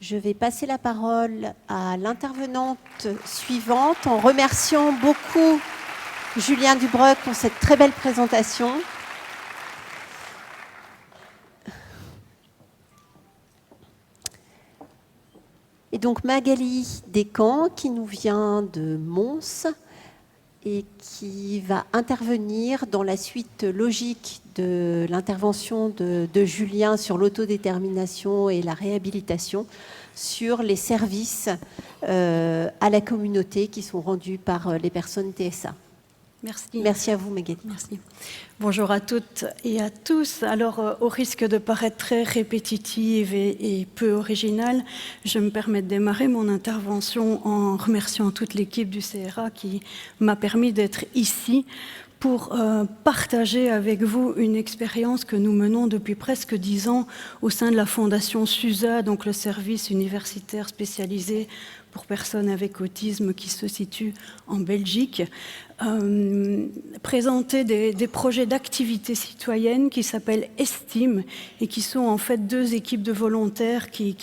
Je vais passer la parole à l'intervenante suivante en remerciant beaucoup Julien Dubreuc pour cette très belle présentation. Et donc Magali Descamps qui nous vient de Mons et qui va intervenir dans la suite logique de l'intervention de Julien sur l'autodétermination et la réhabilitation, sur les services à la communauté qui sont rendus par les personnes TSA. Merci. Merci à vous, Magali. Merci. Bonjour à toutes et à tous. Alors, au risque de paraître très répétitive et peu originale, je me permets de démarrer mon intervention en remerciant toute l'équipe du CRA qui m'a permis d'être ici pour partager avec vous une expérience que nous menons depuis presque 10 ans au sein de la Fondation SUSA, donc le service universitaire spécialisé pour personnes avec autisme qui se situe en Belgique. Présenter des projets d'activité citoyenne qui s'appellent Estime et qui sont en fait 2 équipes de volontaires qui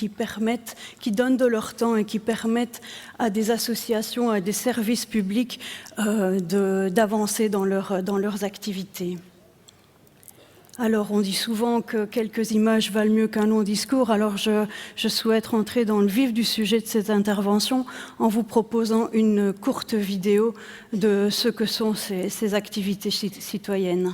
donnent de leur temps et qui permettent à des associations, à des services publics d'avancer dans leurs activités. Alors, on dit souvent que quelques images valent mieux qu'un long discours. Alors, je souhaite rentrer dans le vif du sujet de cette intervention en vous proposant une courte vidéo de ce que sont ces activités citoyennes.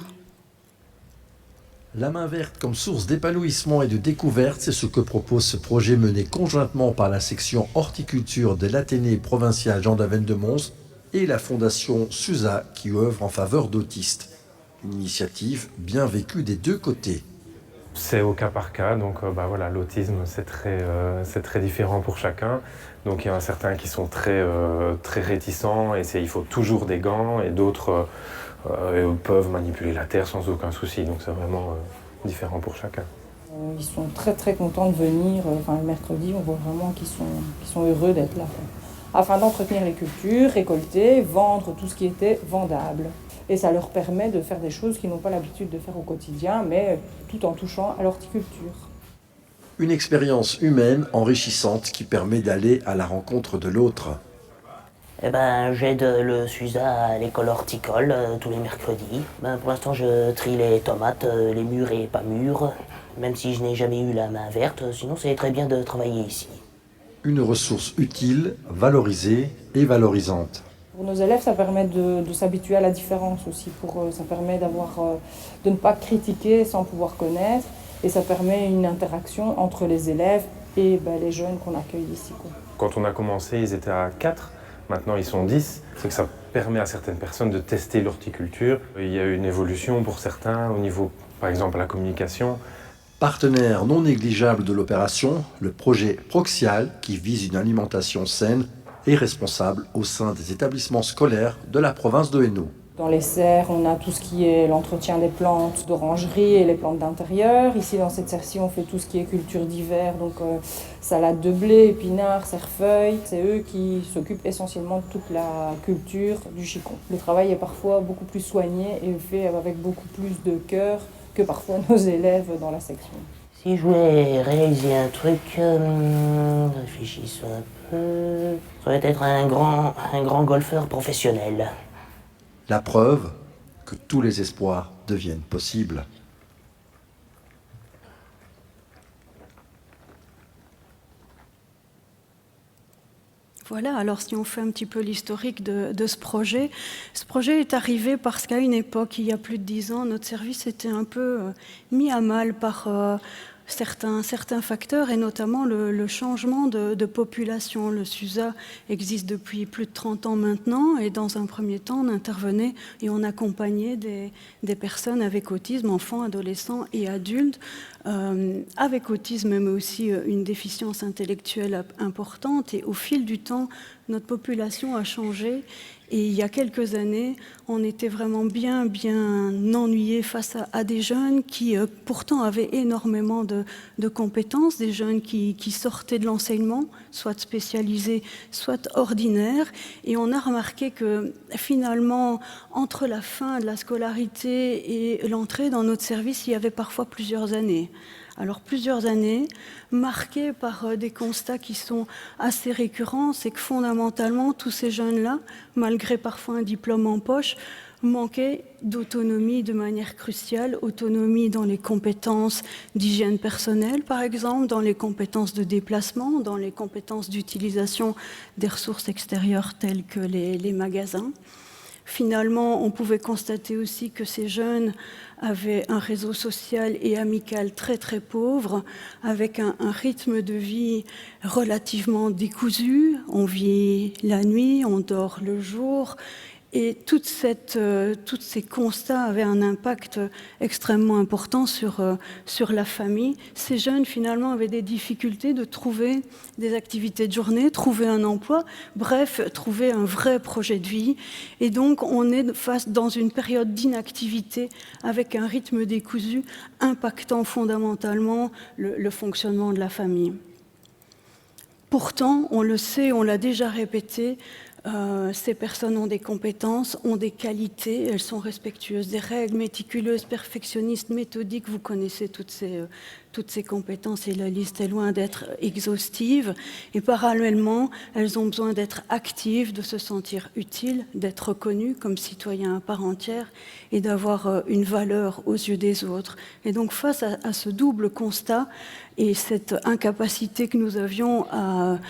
La main verte comme source d'épanouissement et de découverte, c'est ce que propose ce projet mené conjointement par la section horticulture de l'Athénée provincial Jean Daven de Mons et la fondation SUSA qui œuvre en faveur d'autistes. Une initiative bien vécue des 2 côtés. C'est au cas par cas, donc voilà, l'autisme c'est très différent pour chacun. Donc il y en a certains qui sont très réticents et il faut toujours des gants, et d'autres peuvent manipuler la terre sans aucun souci. Donc c'est vraiment différent pour chacun. Ils sont très très contents de venir. Le mercredi, on voit vraiment qu'ils sont heureux d'être là, afin d'entretenir les cultures, récolter, vendre tout ce qui était vendable. Et ça leur permet de faire des choses qu'ils n'ont pas l'habitude de faire au quotidien, mais tout en touchant à l'horticulture. Une expérience humaine enrichissante qui permet d'aller à la rencontre de l'autre. J'aide le SUSA à l'école horticole tous les mercredis. Pour l'instant, je trie les tomates, les mûres et pas mûres, même si je n'ai jamais eu la main verte. Sinon, c'est très bien de travailler ici. Une ressource utile, valorisée et valorisante. Pour nos élèves, ça permet de s'habituer à la différence aussi. Ça permet de ne pas critiquer sans pouvoir connaître. Et ça permet une interaction entre les élèves et les jeunes qu'on accueille ici. Quand on a commencé, ils étaient à 4. Maintenant, ils sont 10. C'est que ça permet à certaines personnes de tester l'horticulture. Il y a eu une évolution pour certains au niveau, par exemple, la communication. Partenaire non négligeable de l'opération, le projet Proxial, qui vise une alimentation saine et responsable au sein des établissements scolaires de la province de Hainaut. Dans les serres, on a tout ce qui est l'entretien des plantes d'orangerie et les plantes d'intérieur. Ici, dans cette serre-ci, on fait tout ce qui est culture d'hiver, donc salade de blé, épinards, cerfeuil. C'est eux qui s'occupent essentiellement de toute la culture du chicon. Le travail est parfois beaucoup plus soigné et fait avec beaucoup plus de cœur que parfois nos élèves dans la section. Si je voulais réaliser un truc, réfléchissons un peu, ça va être un grand golfeur professionnel. La preuve que tous les espoirs deviennent possibles. Voilà, alors si on fait un petit peu l'historique de ce projet est arrivé parce qu'à une époque, il y a plus de 10 ans, notre service était un peu mis à mal par certains facteurs et notamment le changement de population. Le SUSA existe depuis plus de 30 ans maintenant et dans un premier temps, on intervenait et on accompagnait des personnes avec autisme, enfants, adolescents et adultes, avec autisme mais aussi une déficience intellectuelle importante. Et au fil du temps, notre population a changé. Et il y a quelques années, on était vraiment bien ennuyés face à des jeunes qui pourtant avaient énormément de compétences, des jeunes qui sortaient de l'enseignement, soit spécialisés, soit ordinaires. Et on a remarqué que finalement, entre la fin de la scolarité et l'entrée dans notre service, il y avait parfois plusieurs années. Alors plusieurs années, marquées par des constats qui sont assez récurrents, c'est que fondamentalement, tous ces jeunes-là, malgré parfois un diplôme en poche, manquaient d'autonomie de manière cruciale, autonomie dans les compétences d'hygiène personnelle, par exemple, dans les compétences de déplacement, dans les compétences d'utilisation des ressources extérieures telles que les magasins. Finalement, on pouvait constater aussi que ces jeunes avaient un réseau social et amical très très pauvre, avec un rythme de vie relativement décousu. On vit la nuit, on dort le jour. Et tous ces constats avaient un impact extrêmement important sur la famille. Ces jeunes, finalement, avaient des difficultés de trouver des activités de journée, trouver un emploi, bref, trouver un vrai projet de vie. Et donc, on est dans une période d'inactivité avec un rythme décousu impactant fondamentalement le fonctionnement de la famille. Pourtant, on le sait, on l'a déjà répété, ces personnes ont des compétences, ont des qualités, elles sont respectueuses des règles, méticuleuses, perfectionnistes, méthodiques. Vous connaissez toutes ces compétences et la liste est loin d'être exhaustive. Et parallèlement, elles ont besoin d'être actives, de se sentir utiles, d'être reconnues comme citoyens à part entière et d'avoir une valeur aux yeux des autres. Et donc face à ce double constat et cette incapacité que nous avions à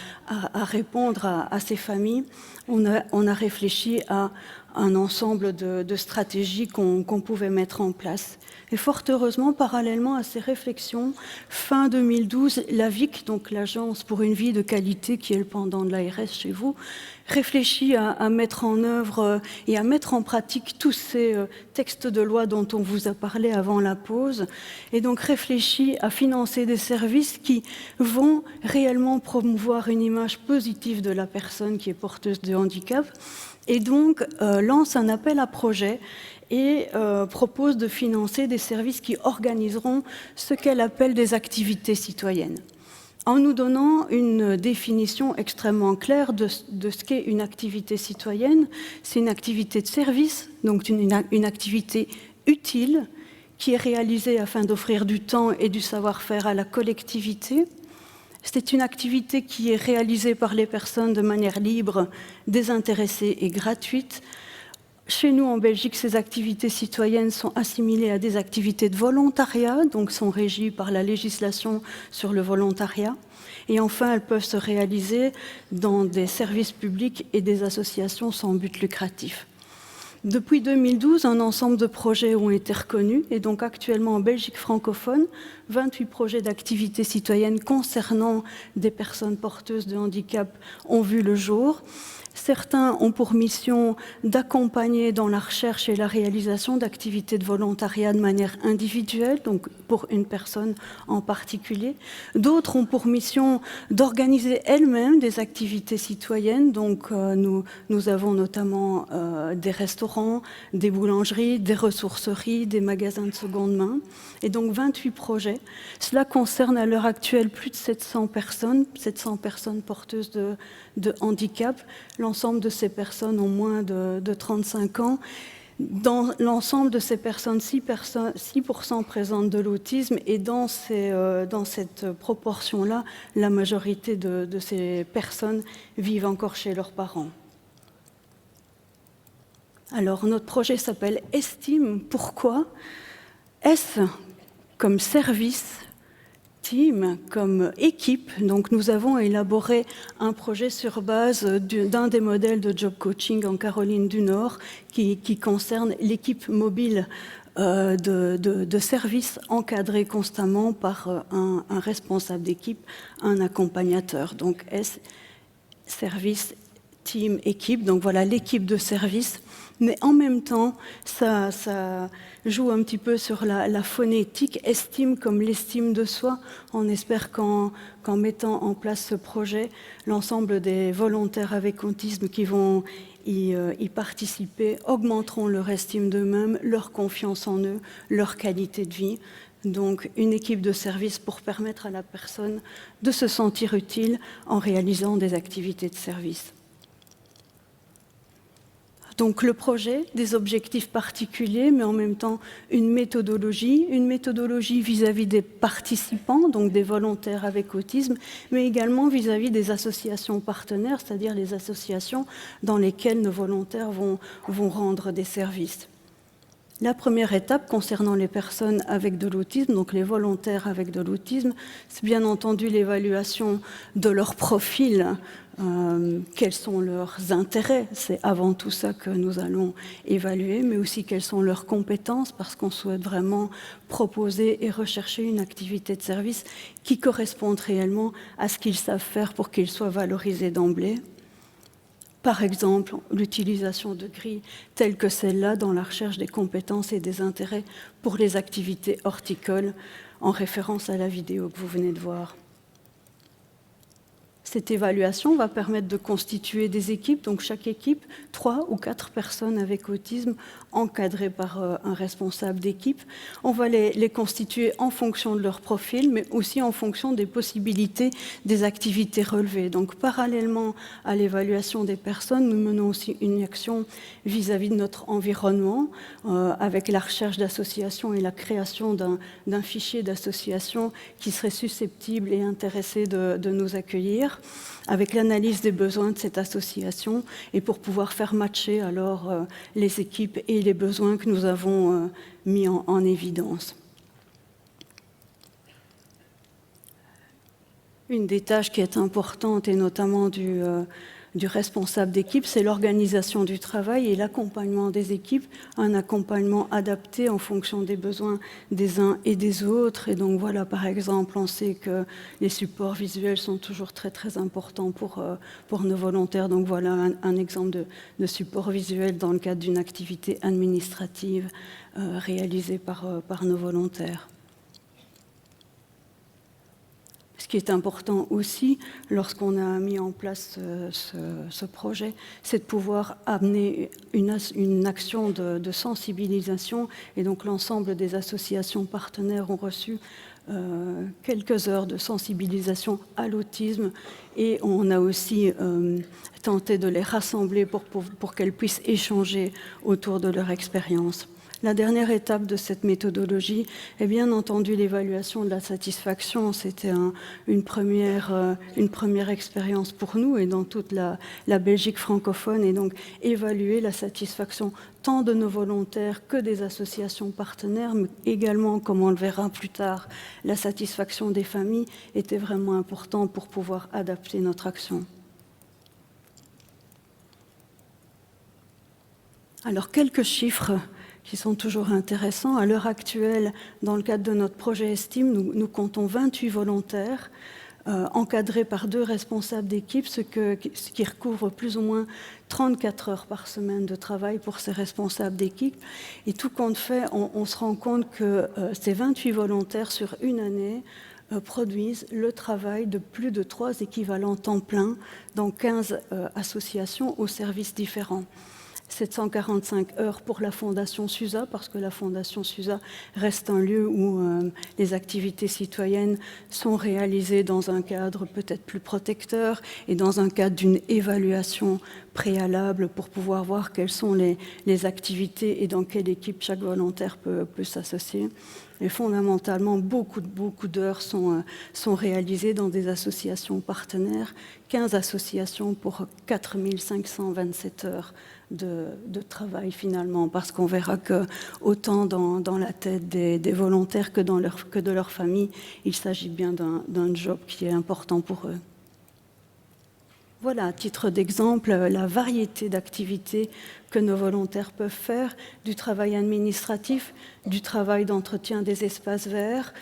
répondre à ces familles, on a réfléchi à un ensemble de stratégies qu'on pouvait mettre en place. Et fort heureusement, parallèlement à ces réflexions, fin 2012, l'AVIC, donc l'Agence pour une vie de qualité, qui est le pendant de l'ARS chez vous, réfléchit à mettre en œuvre et à mettre en pratique tous ces textes de loi dont on vous a parlé avant la pause, et donc réfléchit à financer des services qui vont réellement promouvoir une image positive de la personne qui est porteuse de handicap, et donc lance un appel à projet et propose de financer des services qui organiseront ce qu'elle appelle des activités citoyennes, en nous donnant une définition extrêmement claire de ce qu'est une activité citoyenne. C'est une activité de service, donc une activité utile, qui est réalisée afin d'offrir du temps et du savoir-faire à la collectivité. C'est une activité qui est réalisée par les personnes de manière libre, désintéressée et gratuite. Chez nous, en Belgique, ces activités citoyennes sont assimilées à des activités de volontariat, donc sont régies par la législation sur le volontariat. Et enfin, elles peuvent se réaliser dans des services publics et des associations sans but lucratif. Depuis 2012, un ensemble de projets ont été reconnus, et donc actuellement en Belgique francophone, 28 projets d'activités citoyennes concernant des personnes porteuses de handicap ont vu le jour. Certains ont pour mission d'accompagner dans la recherche et la réalisation d'activités de volontariat de manière individuelle, donc pour une personne en particulier. D'autres ont pour mission d'organiser elles-mêmes des activités citoyennes. Donc nous avons notamment des restaurants, des boulangeries, des ressourceries, des magasins de seconde main. Et donc 28 projets. Cela concerne à l'heure actuelle plus de 700 personnes porteuses de handicap. L'ensemble de ces personnes ont moins de 35 ans. Dans l'ensemble de ces personnes, 6% présentent de l'autisme, et dans cette proportion-là, la majorité de ces personnes vivent encore chez leurs parents. Alors, notre projet s'appelle Estime. Pourquoi ? S comme service, team comme équipe. Donc nous avons élaboré un projet sur base d'un des modèles de job coaching en Caroline du Nord qui concerne l'équipe mobile de services encadrés constamment par un responsable d'équipe, un accompagnateur. Donc S, service, team, équipe. Donc voilà l'équipe de service. Mais en même temps, ça joue un petit peu sur la phonétique, estime comme l'estime de soi. On espère qu'en mettant en place ce projet, l'ensemble des volontaires avec autisme qui vont y participer augmenteront leur estime d'eux-mêmes, leur confiance en eux, leur qualité de vie. Donc une équipe de service pour permettre à la personne de se sentir utile en réalisant des activités de service. Donc le projet, des objectifs particuliers, mais en même temps une méthodologie vis-à-vis des participants, donc des volontaires avec autisme, mais également vis-à-vis des associations partenaires, c'est-à-dire les associations dans lesquelles nos volontaires vont rendre des services. La première étape concernant les personnes avec de l'autisme, donc les volontaires avec de l'autisme, c'est bien entendu l'évaluation de leur profil, quels sont leurs intérêts, c'est avant tout ça que nous allons évaluer, mais aussi quelles sont leurs compétences, parce qu'on souhaite vraiment proposer et rechercher une activité de service qui corresponde réellement à ce qu'ils savent faire pour qu'ils soient valorisés d'emblée. Par exemple, l'utilisation de grilles telles que celle-là dans la recherche des compétences et des intérêts pour les activités horticoles, en référence à la vidéo que vous venez de voir. Cette évaluation va permettre de constituer des équipes, donc chaque équipe, 3 ou 4 personnes avec autisme encadrées par un responsable d'équipe. On va les constituer en fonction de leur profil, mais aussi en fonction des possibilités des activités relevées. Donc parallèlement à l'évaluation des personnes, nous menons aussi une action vis-à-vis de notre environnement, avec la recherche d'associations et la création d'un fichier d'associations qui serait susceptible et intéressé de nous accueillir, avec l'analyse des besoins de cette association et pour pouvoir faire matcher alors les équipes et les besoins que nous avons mis en évidence. Une des tâches qui est importante et notamment du responsable d'équipe, c'est l'organisation du travail et l'accompagnement des équipes, un accompagnement adapté en fonction des besoins des uns et des autres. Et donc voilà, par exemple, on sait que les supports visuels sont toujours très très importants pour nos volontaires. Donc voilà un exemple de support visuel dans le cadre d'une activité administrative réalisée par nos volontaires. Ce qui est important aussi, lorsqu'on a mis en place ce projet, c'est de pouvoir amener une action de sensibilisation. Et donc l'ensemble des associations partenaires ont reçu quelques heures de sensibilisation à l'autisme. Et on a aussi tenté de les rassembler pour qu'elles puissent échanger autour de leur expérience. La dernière étape de cette méthodologie est bien entendu l'évaluation de la satisfaction. C'était une première expérience pour nous et dans toute la Belgique francophone. Et donc évaluer la satisfaction tant de nos volontaires que des associations partenaires, mais également, comme on le verra plus tard, la satisfaction des familles était vraiment important pour pouvoir adapter notre action. Alors quelques chiffres qui sont toujours intéressants. À l'heure actuelle, dans le cadre de notre projet Estime, nous comptons 28 volontaires encadrés par 2 responsables d'équipe, ce qui recouvre plus ou moins 34 heures par semaine de travail pour ces responsables d'équipe. Et tout compte fait, on se rend compte que ces 28 volontaires sur une année produisent le travail de plus de 3 équivalents temps plein dans 15 associations aux services différents. 745 heures pour la Fondation SUSA, parce que la Fondation SUSA reste un lieu où les activités citoyennes sont réalisées dans un cadre peut-être plus protecteur et dans un cadre d'une évaluation préalable pour pouvoir voir quelles sont les activités et dans quelle équipe chaque volontaire peut s'associer. Et fondamentalement, beaucoup d'heures sont réalisées dans des associations partenaires, 15 associations pour 4527 heures de travail finalement, parce qu'on verra que autant dans la tête des volontaires que de leur famille, il s'agit bien d'un job qui est important pour eux. Voilà, à titre d'exemple, la variété d'activités que nos volontaires peuvent faire, du travail administratif, du travail d'entretien des espaces verts,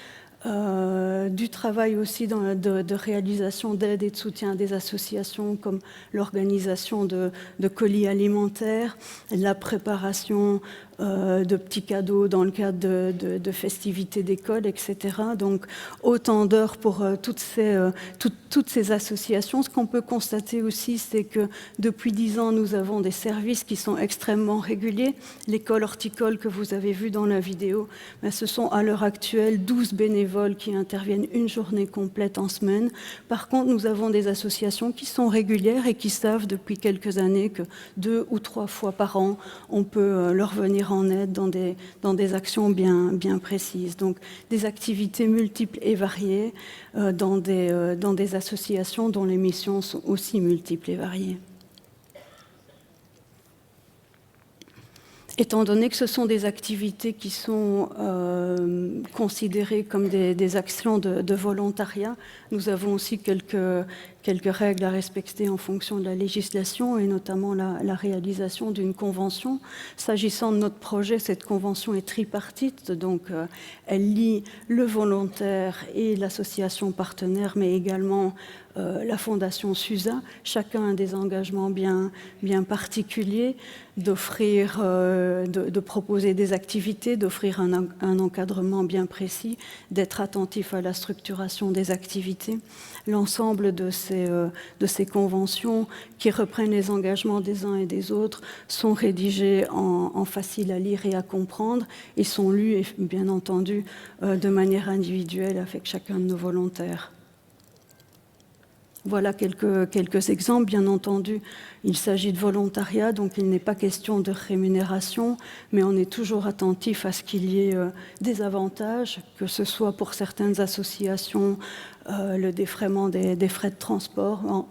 du travail aussi de réalisation d'aide et de soutien des associations comme l'organisation de colis alimentaires, la préparation de petits cadeaux dans le cadre de festivités d'école, etc. Donc autant d'heures pour toutes ces associations. Ce qu'on peut constater aussi, c'est que depuis 10 ans, nous avons des services qui sont extrêmement réguliers. L'école horticole que vous avez vue dans la vidéo, ce sont à l'heure actuelle 12 bénévoles qui interviennent une journée complète en semaine. Par contre, nous avons des associations qui sont régulières et qui savent depuis quelques années que 2 ou 3 fois par an, on peut leur venir en aide dans des actions bien précises. Donc des activités multiples et variées dans des associations dont les missions sont aussi multiples et variées. Étant donné que ce sont des activités qui sont considérées comme des actions de volontariat, nous avons aussi quelques règles à respecter en fonction de la législation et notamment la réalisation d'une convention. S'agissant de notre projet, cette convention est tripartite, donc elle lie le volontaire et l'association partenaire, mais également la Fondation SUSA. Chacun a des engagements bien particuliers, de proposer des activités, d'offrir un encadrement bien précis, d'être attentif à la structuration des activités. L'ensemble de ces conventions qui reprennent les engagements des uns et des autres sont rédigées en facile à lire et à comprendre et sont lues, et bien entendu, de manière individuelle avec chacun de nos volontaires. Voilà quelques exemples. Bien entendu, il s'agit de volontariat, donc il n'est pas question de rémunération, mais on est toujours attentif à ce qu'il y ait des avantages, que ce soit pour certaines associations, le défraiement des frais de transport.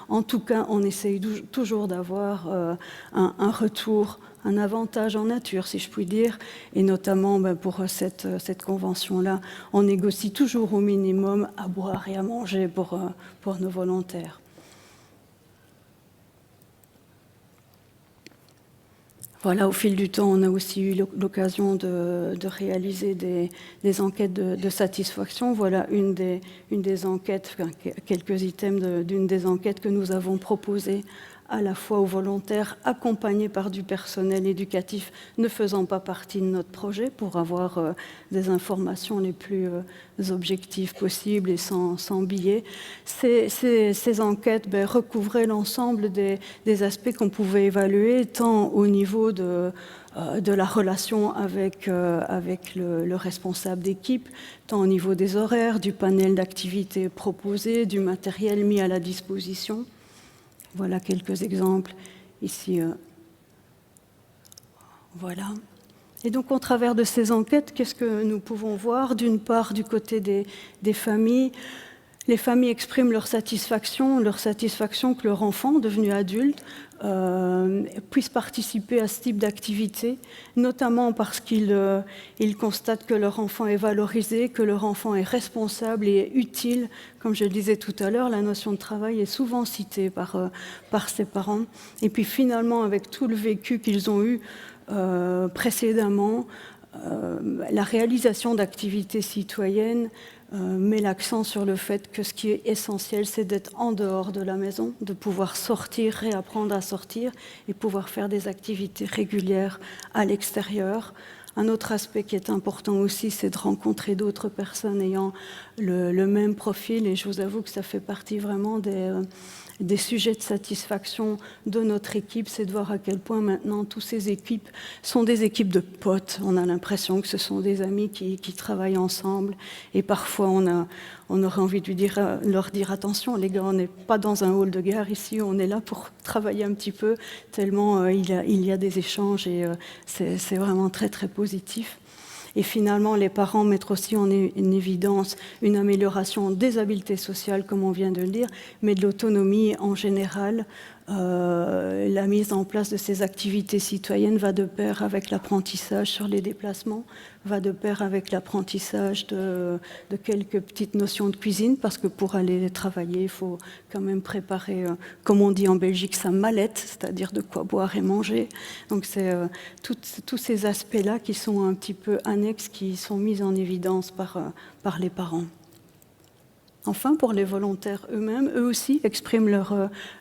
En tout cas, on essaye toujours d'avoir un retour, un avantage en nature, si je puis dire, et notamment pour cette convention-là, on négocie toujours au minimum à boire et à manger pour nos volontaires. Voilà, au fil du temps, on a aussi eu l'occasion de réaliser des enquêtes de satisfaction. Voilà une des enquêtes, quelques items d'une des enquêtes que nous avons proposées à la fois aux volontaires accompagnés par du personnel éducatif ne faisant pas partie de notre projet pour avoir des informations les plus objectives possibles et sans biais. Ces enquêtes recouvraient l'ensemble des aspects qu'on pouvait évaluer, tant au niveau de la relation avec le responsable d'équipe, tant au niveau des horaires, du panel d'activités proposées, du matériel mis à la disposition. Voilà quelques exemples ici. Voilà. Et donc, au travers de ces enquêtes, qu'est-ce que nous pouvons voir? D'une part, du côté des familles, les familles expriment leur satisfaction que leur enfant, devenu adulte, puisse participer à ce type d'activité, notamment parce qu'ils constatent que leur enfant est valorisé, que leur enfant est responsable et utile. Comme je le disais tout à l'heure, la notion de travail est souvent citée par ses parents. Et puis finalement, avec tout le vécu qu'ils ont eu précédemment, la réalisation d'activités citoyennes met l'accent sur le fait que ce qui est essentiel, c'est d'être en dehors de la maison, de pouvoir sortir, réapprendre à sortir et pouvoir faire des activités régulières à l'extérieur. Un autre aspect qui est important aussi, c'est de rencontrer d'autres personnes ayant le même profil, et je vous avoue que ça fait partie vraiment des sujets de satisfaction de notre équipe, c'est de voir à quel point maintenant toutes ces équipes sont des équipes de potes. On a l'impression que ce sont des amis qui travaillent ensemble, et parfois on aurait envie de leur dire attention les gars, on n'est pas dans un hall de gare ici, on est là pour travailler un petit peu, tellement il y a des échanges et c'est vraiment très très positif. Et finalement, les parents mettent aussi en évidence une amélioration des habiletés sociales, comme on vient de le dire, mais de l'autonomie en général. La mise en place de ces activités citoyennes va de pair avec l'apprentissage sur les déplacements, va de pair avec l'apprentissage de quelques petites notions de cuisine, parce que pour aller travailler, il faut quand même préparer, comme on dit en Belgique, sa mallette, c'est-à-dire de quoi boire et manger. Donc c'est tous ces aspects-là qui sont un petit peu annexes, qui sont mis en évidence par les parents. Enfin, pour les volontaires eux-mêmes, eux aussi expriment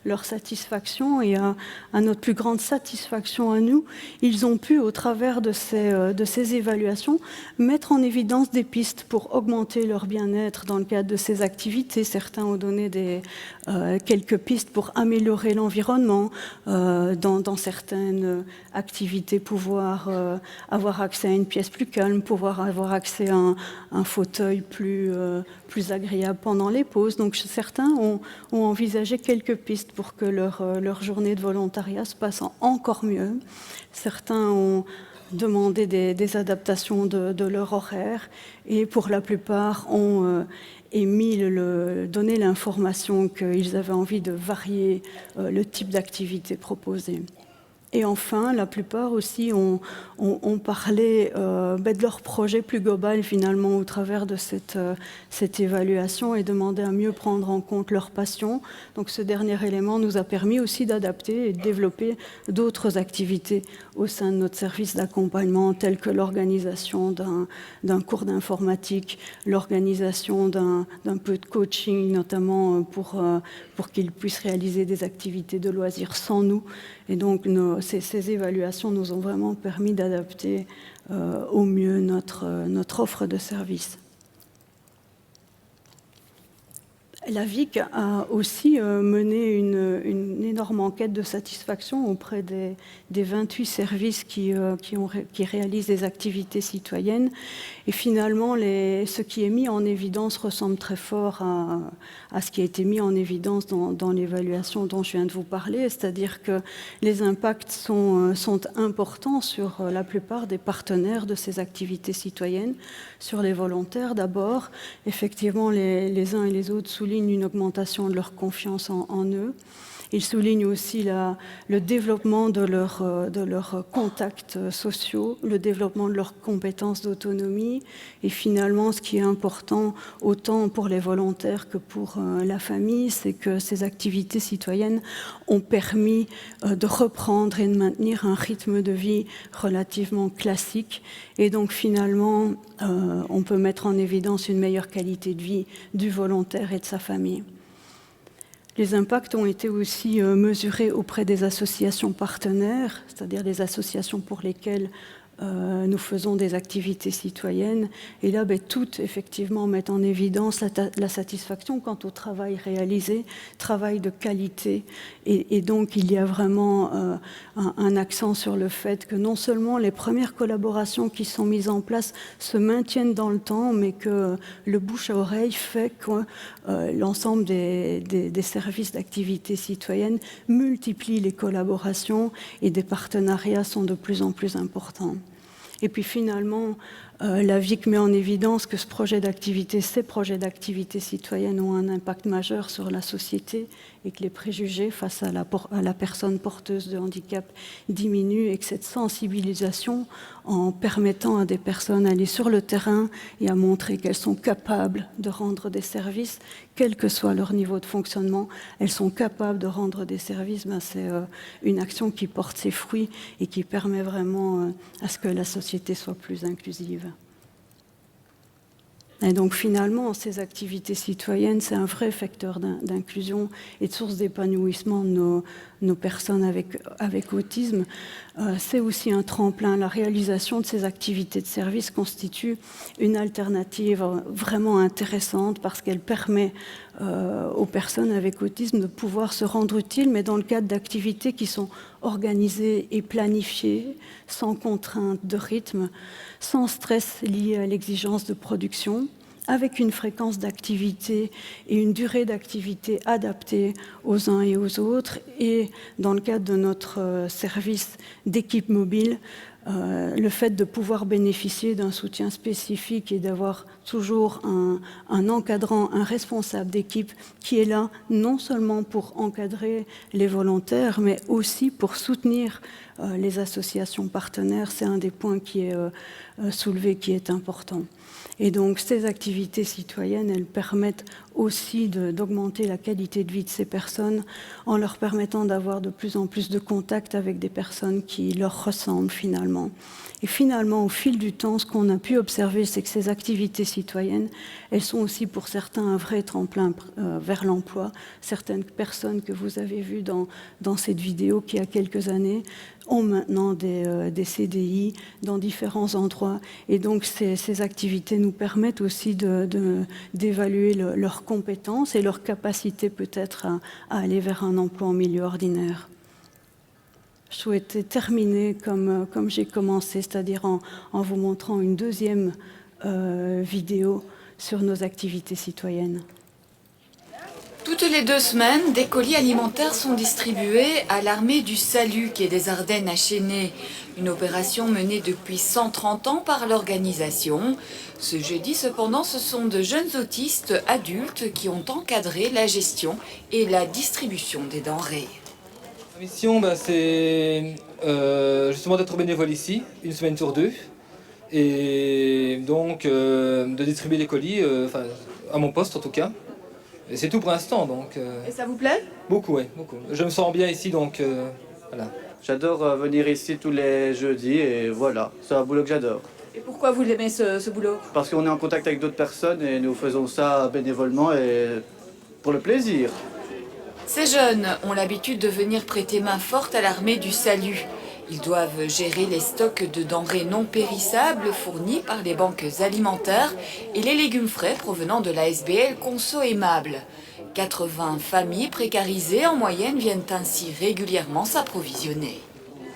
leur satisfaction, et à notre plus grande satisfaction à nous, ils ont pu, au travers de ces évaluations, mettre en évidence des pistes pour augmenter leur bien-être dans le cadre de ces activités. Certains ont donné quelques pistes pour améliorer l'environnement, dans certaines activités, pouvoir avoir accès à une pièce plus calme, pouvoir avoir accès à un fauteuil plus agréable pendant les pauses. Donc certains ont envisagé quelques pistes pour que leur journée de volontariat se passe encore mieux. Certains ont demandé des adaptations de leur horaire, et pour la plupart ont donné l'information qu'ils avaient envie de varier le type d'activité proposée. Et enfin, la plupart aussi ont parlé de leur projet plus global, finalement, au travers de cette évaluation, et demandé à mieux prendre en compte leur passion. Donc ce dernier élément nous a permis aussi d'adapter et de développer d'autres activités au sein de notre service d'accompagnement, telles que l'organisation d'un cours d'informatique, l'organisation d'un peu de coaching, notamment pour qu'ils puissent réaliser des activités de loisirs sans nous. Et donc ces évaluations nous ont vraiment permis d'adapter au mieux notre offre de service. La VIC a aussi mené une énorme enquête de satisfaction auprès des 28 services qui réalisent des activités citoyennes. Et finalement, ce qui est mis en évidence ressemble très fort à ce qui a été mis en évidence dans l'évaluation dont je viens de vous parler, c'est-à-dire que les impacts sont importants sur la plupart des partenaires de ces activités citoyennes, sur les volontaires d'abord. Effectivement, les uns et les autres soulignent une augmentation de leur confiance en eux. Ils soulignent aussi le développement de leurs contacts sociaux, le développement de leurs compétences d'autonomie, et finalement, ce qui est important autant pour les volontaires que pour la famille, c'est que ces activités citoyennes ont permis de reprendre et de maintenir un rythme de vie relativement classique. Et donc finalement, on peut mettre en évidence une meilleure qualité de vie du volontaire et de sa famille. Les impacts ont été aussi mesurés auprès des associations partenaires, c'est-à-dire des associations pour lesquelles nous faisons des activités citoyennes. Et là, toutes, effectivement, mettent en évidence la satisfaction quant au travail réalisé, travail de qualité. Et donc, il y a vraiment un accent sur le fait que non seulement les premières collaborations qui sont mises en place se maintiennent dans le temps, mais que le bouche à oreille fait que l'ensemble des services d'activité citoyenne multiplient les collaborations, et des partenariats sont de plus en plus importants. Et puis finalement, la VIC met en évidence que ces projets d'activité citoyenne ont un impact majeur sur la société, et que les préjugés face à la personne porteuse de handicap diminuent, et que cette sensibilisation, en permettant à des personnes d'aller sur le terrain et à montrer qu'elles sont capables de rendre des services, quel que soit leur niveau de fonctionnement, elles sont capables de rendre des services, c'est une action qui porte ses fruits et qui permet vraiment à ce que la société soit plus inclusive. Et donc finalement, ces activités citoyennes, c'est un vrai facteur d'inclusion et de source d'épanouissement de nos personnes avec autisme. C'est aussi un tremplin. La réalisation de ces activités de service constitue une alternative vraiment intéressante, parce qu'elle permet aux personnes avec autisme de pouvoir se rendre utiles, mais dans le cadre d'activités qui sont organisées et planifiées, sans contrainte de rythme, sans stress lié à l'exigence de production, avec une fréquence d'activité et une durée d'activité adaptée aux uns et aux autres. Et dans le cadre de notre service d'équipe mobile, le fait de pouvoir bénéficier d'un soutien spécifique et d'avoir toujours un encadrant, un responsable d'équipe qui est là non seulement pour encadrer les volontaires, mais aussi pour soutenir les associations partenaires, c'est un des points qui est soulevé, qui est important. Et donc ces activités citoyennes, elles permettent aussi d'augmenter la qualité de vie de ces personnes en leur permettant d'avoir de plus en plus de contact avec des personnes qui leur ressemblent finalement. Et finalement, au fil du temps, ce qu'on a pu observer, c'est que ces activités citoyennes, elles sont aussi pour certains un vrai tremplin vers l'emploi. Certaines personnes que vous avez vues dans cette vidéo qui a quelques années ont maintenant des CDI dans différents endroits. Et donc ces activités nous permettent aussi d'évaluer leurs compétences et leur capacité peut-être à aller vers un emploi en milieu ordinaire. Je souhaitais terminer comme j'ai commencé, c'est-à-dire en vous montrant une deuxième vidéo sur nos activités citoyennes. Toutes les 2 semaines, des colis alimentaires sont distribués à l'Armée du Salut, qui est des Ardennes à Chênay. Une opération menée depuis 130 ans par l'organisation. Ce jeudi, cependant, ce sont de jeunes autistes adultes qui ont encadré la gestion et la distribution des denrées. La mission, c'est justement d'être bénévole ici, une semaine sur 2, et donc de distribuer les colis, à mon poste en tout cas. Et c'est tout pour l'instant, donc... Et ça vous plaît? Beaucoup, oui, beaucoup. Je me sens bien ici, donc voilà. J'adore venir ici tous les jeudis, et voilà, c'est un boulot que j'adore. Et pourquoi vous aimez ce boulot? Parce qu'on est en contact avec d'autres personnes, et nous faisons ça bénévolement et pour le plaisir. Ces jeunes ont l'habitude de venir prêter main forte à l'Armée du Salut. Ils doivent gérer les stocks de denrées non périssables fournis par les banques alimentaires et les légumes frais provenant de la SBL Conso Aimable. 80 familles précarisées en moyenne viennent ainsi régulièrement s'approvisionner.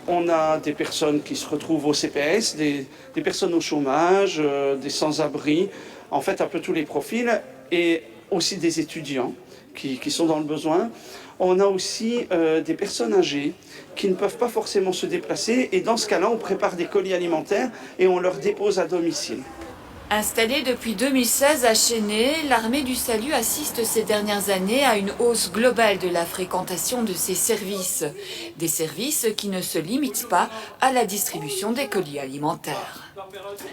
On a des personnes qui se retrouvent au CPS, des personnes au chômage, des sans-abri, en fait un peu tous les profils, et aussi des étudiants qui sont dans le besoin. On a aussi des personnes âgées qui ne peuvent pas forcément se déplacer, et dans ce cas-là, on prépare des colis alimentaires et on leur dépose à domicile. Installée depuis 2016 à Chênay, l'Armée du Salut assiste ces dernières années à une hausse globale de la fréquentation de ses services. Des services qui ne se limitent pas à la distribution des colis alimentaires.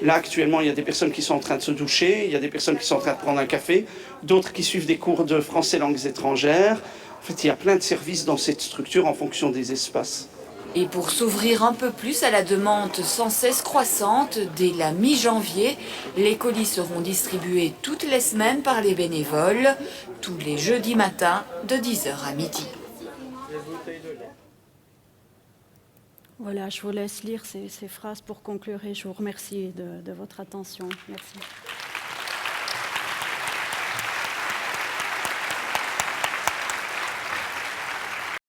Là, actuellement, il y a des personnes qui sont en train de se doucher, il y a des personnes qui sont en train de prendre un café, d'autres qui suivent des cours de français langues étrangères. En fait, il y a plein de services dans cette structure en fonction des espaces. Et pour s'ouvrir un peu plus à la demande sans cesse croissante, dès la mi-janvier, les colis seront distribués toutes les semaines par les bénévoles, tous les jeudis matins de 10h à midi. Voilà, je vous laisse lire ces phrases pour conclure et je vous remercie de votre attention. Merci.